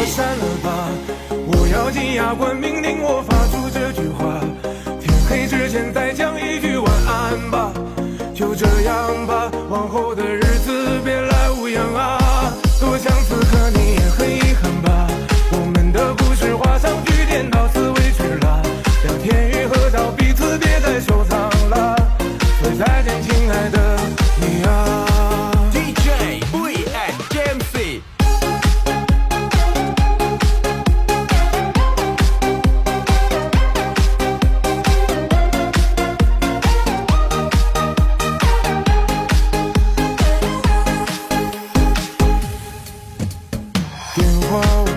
删了吧，我要紧牙关命令我发出这句话，天黑之前再讲一句晚安吧，就这样吧，往后的日子别来无恙啊，多想此刻你也很遗憾吧，我们的故事画上句点，到此为止了，聊天与合照彼此别再收藏了，所以再见亲爱的你啊。DJ VNJMC。电话。